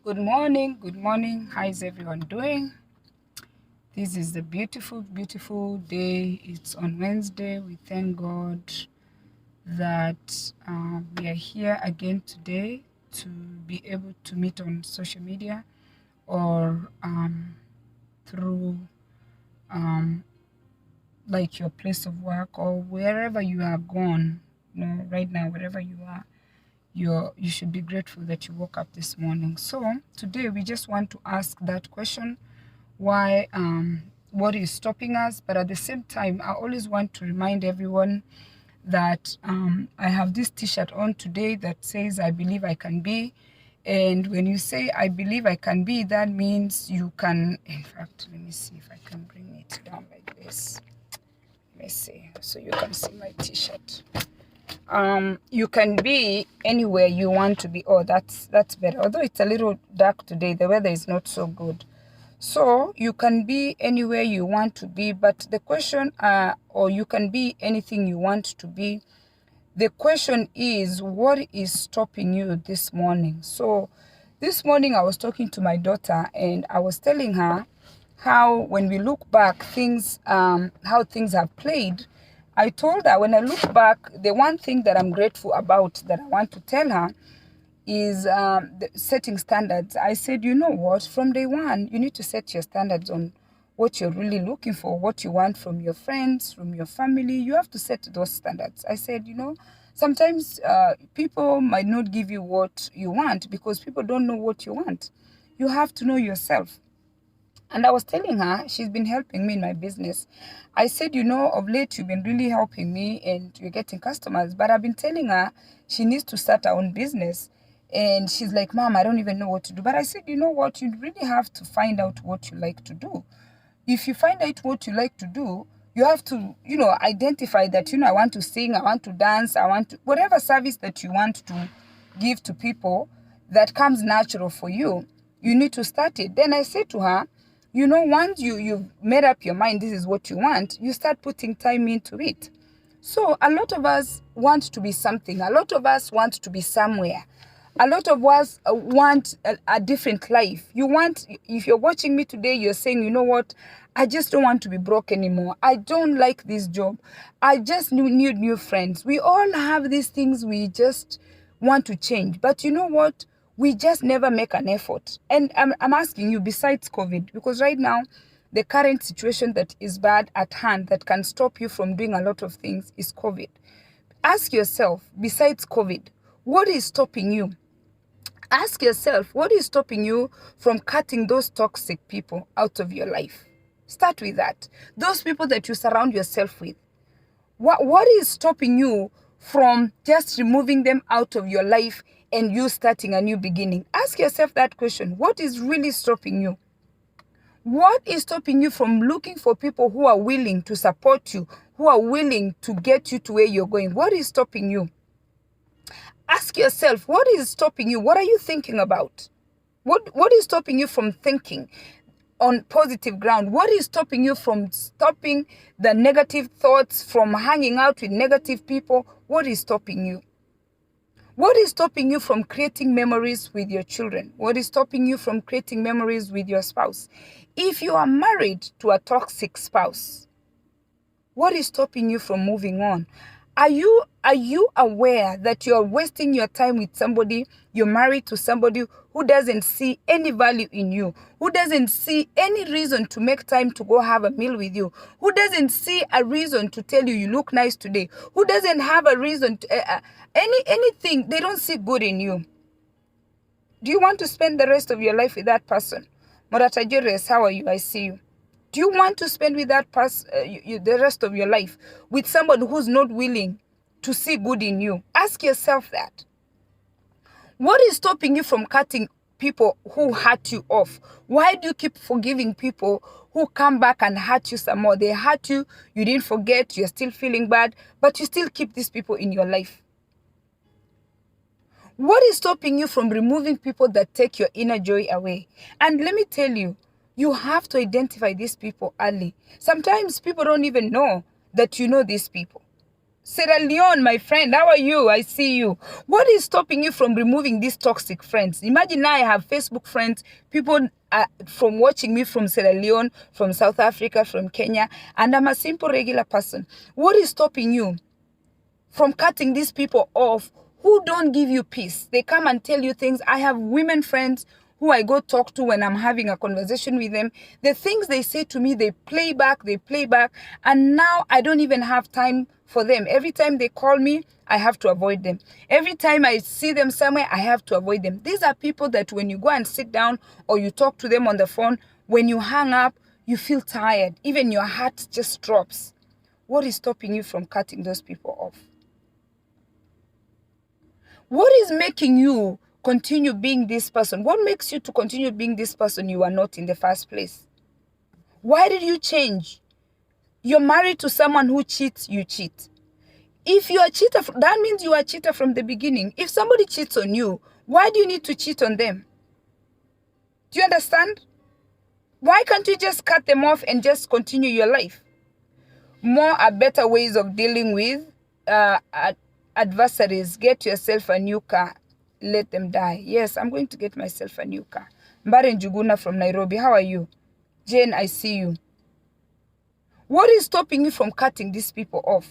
Good morning. How is everyone doing? This is the beautiful day. It's on Wednesday. We thank God that we are here again today to be able to meet on social media or through like your place of work or wherever you are gone. Right now, wherever you are, you should be grateful that you woke up this morning. So today we just want to ask that question: why what is stopping us? But at the same time, I always want to remind everyone that I have this t-shirt on today that says I believe I can be. And when you say I believe I can be, that means you can. In fact, let me see if I can bring it down like this. Let me see so you can see my t-shirt. You can be anywhere you want to be. Oh, that's better. Although it's a little dark today, the weather is not so good. So you can be anywhere you want to be, but the question, or you can be anything you want to be. The question is, what is stopping you this morning? So this morning I was talking to my daughter and I was telling her how when we look back, how things have played. I told her when I look back, the one thing that I'm grateful about that I want to tell her is setting standards. I said, you know what, from day one, you need to set your standards on what you're really looking for, what you want from your friends, from your family. You have to set those standards. I said, sometimes people might not give you what you want because people don't know what you want. You have to know yourself. And I was telling her, she's been helping me in my business. I said, of late, you've been really helping me and you're getting customers. But I've been telling her she needs to start her own business. And she's like, Mom, I don't even know what to do. But I said, you know what? You really have to find out what you like to do. If you find out what you like to do, you have to, identify that, I want to sing, I want to dance, whatever service that you want to give to people that comes natural for you, you need to start it. Then I said to her, once you've made up your mind, this is what you want, you start putting time into it. So a lot of us want to be something. A lot of us want to be somewhere. A lot of us want a different life. If you're watching me today, you're saying, you know what? I just don't want to be broke anymore. I don't like this job. I just need new friends. We all have these things we just want to change. But you know what? We just never make an effort. And I'm asking you, besides COVID, because right now, the current situation that is bad at hand that can stop you from doing a lot of things is COVID. Ask yourself, besides COVID, what is stopping you? Ask yourself, what is stopping you from cutting those toxic people out of your life? Start with that. Those people that you surround yourself with. What is stopping you from just removing them out of your life and you starting a new beginning? Ask yourself that question. What is really stopping you? What is stopping you from looking for people who are willing to support you, who are willing to get you to where you're going? What is stopping you? Ask yourself, what is stopping you? What are you thinking about? What is stopping you from thinking on positive ground? What is stopping you from stopping the negative thoughts, from hanging out with negative people? What is stopping you? What is stopping you from creating memories with your children? What is stopping you from creating memories with your spouse? If you are married to a toxic spouse, what is stopping you from moving on? Are you aware that you're wasting your time with somebody, you're married to somebody who doesn't see any value in you, who doesn't see any reason to make time to go have a meal with you, who doesn't see a reason to tell you you look nice today, who doesn't have a reason to, anything, they don't see good in you? Do you want to spend the rest of your life with that person? Morata Jores, how are you? I see you. Do you want to spend with that person the rest of your life with someone who's not willing to see good in you? Ask yourself that. What is stopping you from cutting people who hurt you off? Why do you keep forgiving people who come back and hurt you some more? They hurt you, you didn't forget, you're still feeling bad, but you still keep these people in your life. What is stopping you from removing people that take your inner joy away? And let me tell you, you have to identify these people early. Sometimes people don't even know that you know these people. Sierra Leone, my friend, how are you? I see you. What is stopping you from removing these toxic friends? Imagine now I have Facebook friends, people from watching me from Sierra Leone, from South Africa, from Kenya, and I'm a simple regular person. What is stopping you from cutting these people off who don't give you peace? They come and tell you things. I have women friends who I go talk to when I'm having a conversation with them. The things they say to me, they play back, and now I don't even have time for them. Every time they call me, I have to avoid them. Every time I see them somewhere, I have to avoid them. These are people that when you go and sit down or you talk to them on the phone, when you hang up, you feel tired. Even your heart just drops. What is stopping you from cutting those people off? What is making you continue being this person? What makes you to continue being this person you are not in the first place? Why did you change? You're married to someone who cheats, you cheat. If you are a cheater, that means you are a cheater from the beginning. If somebody cheats on you, why do you need to cheat on them? Do you understand? Why can't you just cut them off and just continue your life? More are better ways of dealing with adversaries. Get yourself a new car. Let them die. Yes, I'm going to get myself a new car. Mbare Njuguna from Nairobi. How are you? Jane, I see you. What is stopping you from cutting these people off?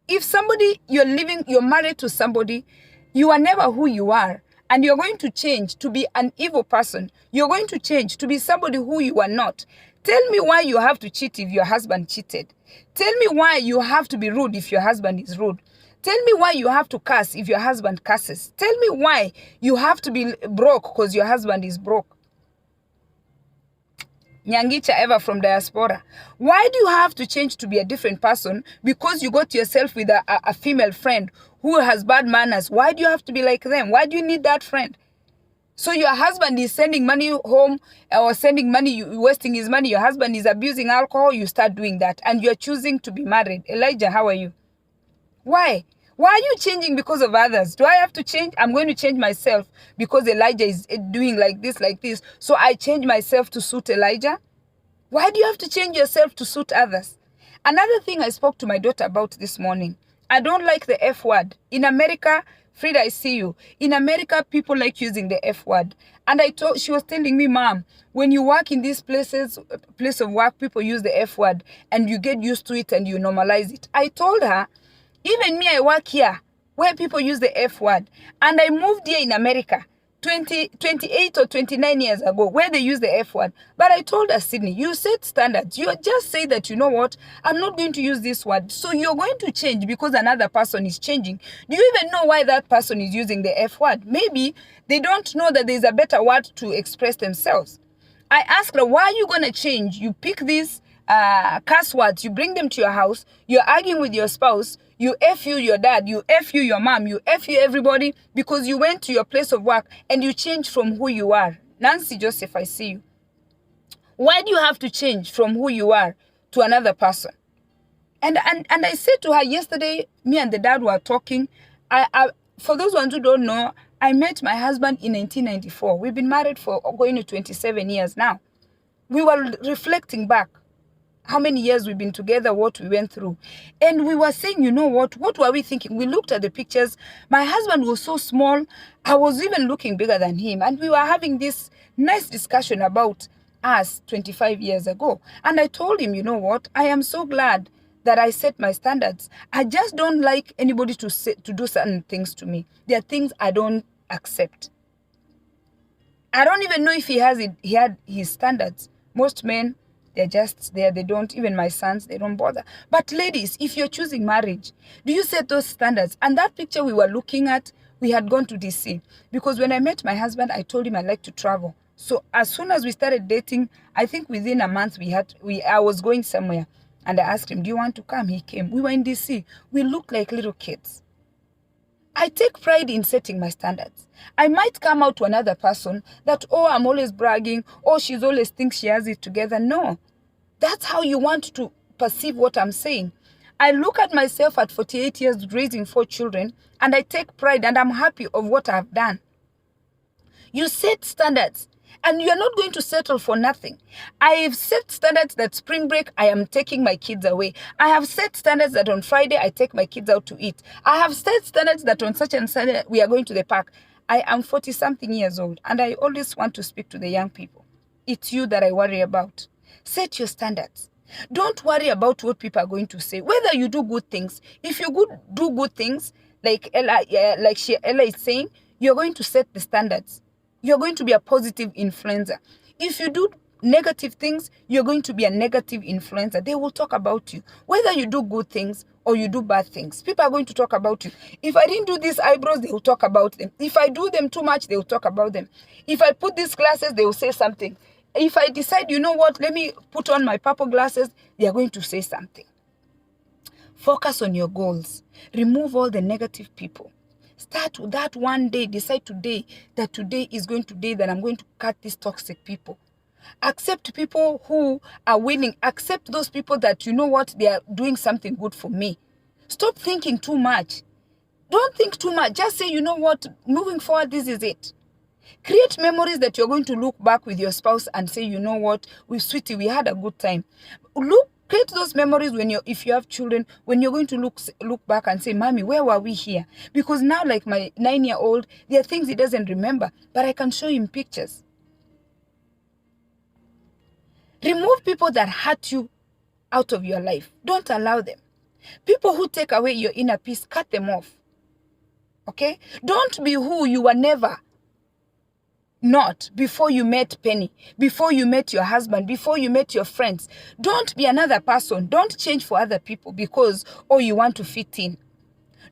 If somebody, you're married to somebody, you are never who you are, and you're going to change to be an evil person. You're going to change to be somebody who you are not. Tell me why you have to cheat if your husband cheated. Tell me why you have to be rude if your husband is rude. Tell me why you have to curse if your husband curses. Tell me why you have to be broke because your husband is broke. Nyangicha Eva from diaspora. Why do you have to change to be a different person because you got yourself with a female friend who has bad manners? Why do you have to be like them? Why do you need that friend? So your husband is sending money home or sending money, you wasting his money. Your husband is abusing alcohol. You start doing that and you're choosing to be married. Elijah, how are you? Why? Why are you changing because of others? Do I have to change? I'm going to change myself because Elijah is doing like this. So I change myself to suit Elijah. Why do you have to change yourself to suit others? Another thing I spoke to my daughter about this morning. I don't like the F word. In America, Frida, I see you. In America, people like using the F word. And she was telling me, Mom, when you work in these places, place of work, people use the F word and you get used to it and you normalize it. I told her, even me, I work here where people use the F word. And I moved here in America 28 or 29 years ago where they use the F word. But I told her, Sydney, you set standards. You just say that, you know what, I'm not going to use this word. So you're going to change because another person is changing. Do you even know why that person is using the F word? Maybe they don't know that there's a better word to express themselves. I asked her, why are you going to change? You pick these curse words, you bring them to your house, you're arguing with your spouse, you F you your dad, you F you your mom, you F you everybody because you went to your place of work and you changed from who you are. Nancy Joseph, I see you. Why do you have to change from who you are to another person? And I said to her yesterday, me and the dad were talking. For those ones who don't know, I met my husband in 1994. We've been married for going to 27 years now. We were reflecting back how many years we've been together, what we went through. And we were saying, you know what were we thinking? We looked at the pictures. My husband was so small. I was even looking bigger than him. And we were having this nice discussion about us 25 years ago. And I told him, you know what? I am so glad that I set my standards. I just don't like anybody to do certain things to me. There are things I don't accept. I don't even know if he had his standards. Most men, they're just there. They don't, even my sons, they don't bother. But ladies, if you're choosing marriage, do you set those standards? And that picture we were looking at, we had gone to DC. Because when I met my husband, I told him I like to travel. So as soon as we started dating, I think within a month I was going somewhere. And I asked him, do you want to come? He came. We were in DC. We looked like little kids. I take pride in setting my standards. I might come out to another person that, oh, I'm always bragging. Oh, she's always thinks she has it together. No, that's how you want to perceive what I'm saying. I look at myself at 48 years raising 4 children and I take pride and I'm happy of what I've done. You set standards. And you're not going to settle for nothing. I have set standards that spring break, I am taking my kids away. I have set standards that on Friday, I take my kids out to eat. I have set standards that on such and such, we are going to the park. I am 40-something years old, and I always want to speak to the young people. It's you that I worry about. Set your standards. Don't worry about what people are going to say. Whether you do good things, if you do good things, like Ella is saying, you're going to set the standards. You're going to be a positive influencer. If you do negative things, you're going to be a negative influencer. They will talk about you. Whether you do good things or you do bad things, people are going to talk about you. If I didn't do these eyebrows, they will talk about them. If I do them too much, they will talk about them. If I put these glasses, they will say something. If I decide, you know what, let me put on my purple glasses, they are going to say something. Focus on your goals. Remove all the negative people. Start with that one day. Decide today that today is going to be that I'm going to cut these toxic people. Accept people who are winning. Accept those people that, you know what, they are doing something good for me. Stop thinking too much. Don't think too much. Just say, you know what, moving forward, this is it. Create memories that you're going to look back with your spouse and say, you know what, sweetie, we had a good time. Create those memories if you have children, when you're going to look back and say, Mommy, where were we here? Because now, like my 9-year-old, there are things he doesn't remember, but I can show him pictures. Remove people that hurt you out of your life. Don't allow them. People who take away your inner peace, cut them off. Okay? Don't be who you were never not before you met Penny, before you met your husband, before you met your friends. Don't be another person. Don't change for other people because, you want to fit in.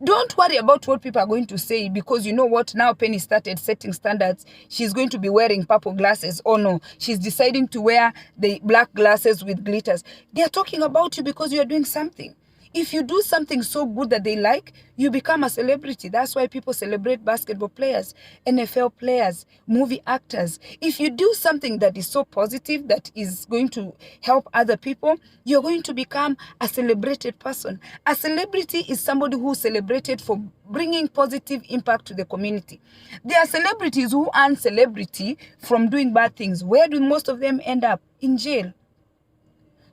Don't worry about what people are going to say because you know what, now Penny started setting standards. She's going to be wearing purple glasses. Oh no, she's deciding to wear the black glasses with glitters. They're talking about you because you're doing something. If you do something so good that they like, you become a celebrity. That's why people celebrate basketball players, NFL players, movie actors. If you do something that is so positive, that is going to help other people, you're going to become a celebrated person. A celebrity is somebody who's celebrated for bringing positive impact to the community. There are celebrities who earn celebrity from doing bad things. Where do most of them end up? In jail.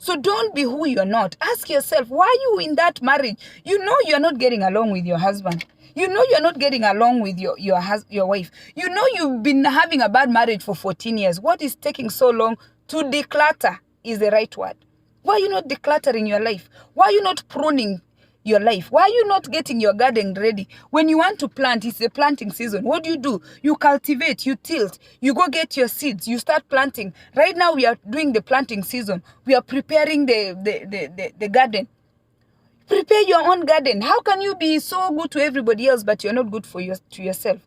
So don't be who you're not. Ask yourself, why are you in that marriage? You know you're not getting along with your husband. You know you're not getting along with your wife. You know you've been having a bad marriage for 14 years. What is taking so long to declutter is the right word. Why are you not decluttering your life? Why are you not pruning your life? Why are you not getting your garden ready? When you want to plant, it's the planting season. What do? You cultivate, you tilt, you go get your seeds, you start planting. Right now we are doing the planting season. We are preparing the garden. Prepare your own garden. How can you be so good to everybody else but you're not good to yourself?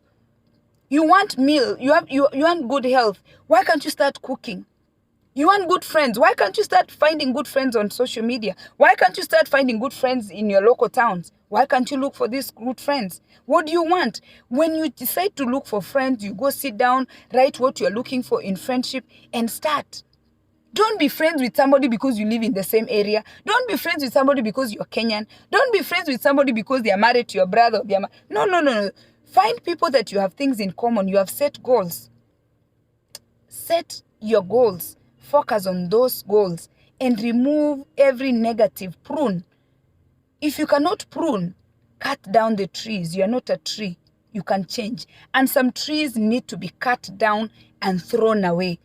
You want meal, you want good health. Why can't you start cooking? You want good friends. Why can't you start finding good friends on social media? Why can't you start finding good friends in your local towns? Why can't you look for these good friends? What do you want? When you decide to look for friends, you go sit down, write what you're looking for in friendship, and start. Don't be friends with somebody because you live in the same area. Don't be friends with somebody because you're Kenyan. Don't be friends with somebody because they are married to your brother. No. Find people that you have things in common. You have set goals. Set your goals. Focus on those goals and remove every negative. Prune. If you cannot prune, cut down the trees. You are not a tree. You can change. And some trees need to be cut down and thrown away.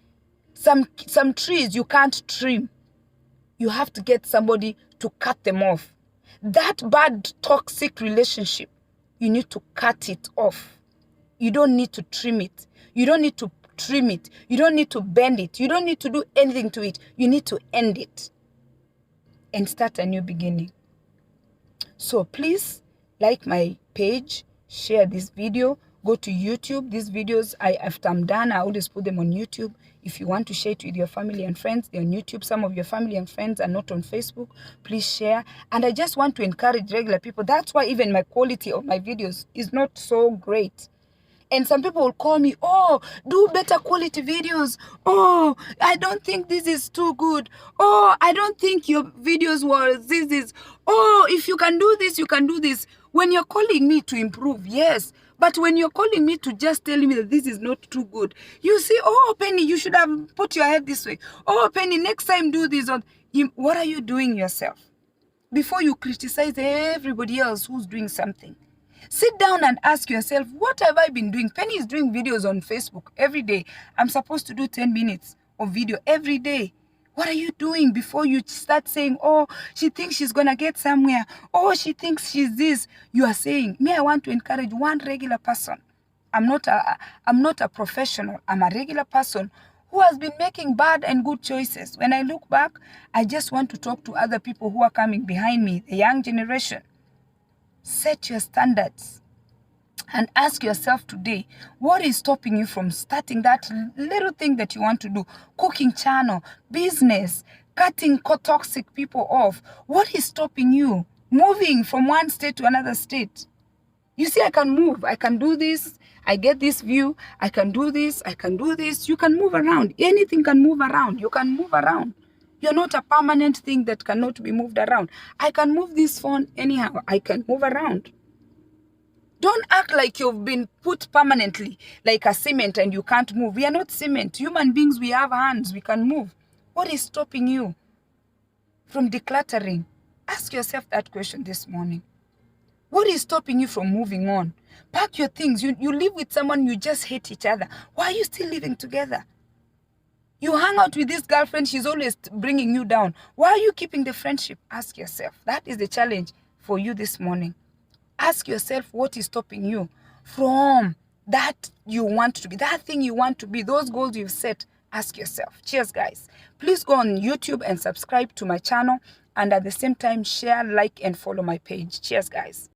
Some trees you can't trim. You have to get somebody to cut them off. That bad toxic relationship, you need to cut it off. You don't need to trim it. You don't need to trim it. You don't need to bend it. You don't need to do anything to it. You need to end it and start a new beginning. So please like my page, share this video, go to YouTube. These videos, after I'm done, I always put them on YouTube. If you want to share it with your family and friends, they're on YouTube. Some of your family and friends are not on Facebook. Please share. And I just want to encourage regular people. That's why even my quality of my videos is not so great. And some people will call me, oh, do better quality videos. Oh, I don't think this is too good. Oh, I don't think your videos were this. Oh, if you can do this, you can do this. When you're calling me to improve, yes. But when you're calling me to just tell me that this is not too good, you say, oh, Penny, you should have put your head this way. Oh, Penny, next time do this. What are you doing yourself? Before you criticize everybody else who's doing something, sit down and ask yourself, what have I been doing? Penny is doing videos on Facebook every day. I'm supposed to do 10 minutes of video every day. What are you doing before you start saying, oh, she thinks she's going to get somewhere. Oh, she thinks she's this. You are saying, me, I want to encourage one regular person. I'm not a professional. I'm a regular person who has been making bad and good choices. When I look back, I just want to talk to other people who are coming behind me, the young generation. Set your standards. And ask yourself today, what is stopping you from starting that little thing that you want to do? Cooking channel, business, cutting toxic people off. What is stopping you? Moving from one state to another state. You see, I can move. I can do this. I get this view. I can do this. I can do this. You can move around. Anything can move around. You can move around. You're not a permanent thing that cannot be moved around. I can move this phone anyhow. I can move around. Don't act like you've been put permanently, like a cement, and you can't move. We are not cement. Human beings, we have hands. We can move. What is stopping you from decluttering? Ask yourself that question this morning. What is stopping you from moving on? Pack your things. You live with someone, you just hate each other. Why are you still living together? You hang out with this girlfriend, she's always bringing you down. Why are you keeping the friendship? Ask yourself. That is the challenge for you this morning. Ask yourself what is stopping you from that you want to be, that thing you want to be, those goals you've set. Ask yourself. Cheers, guys. Please go on YouTube and subscribe to my channel, and at the same time, share, like, and follow my page. Cheers, guys.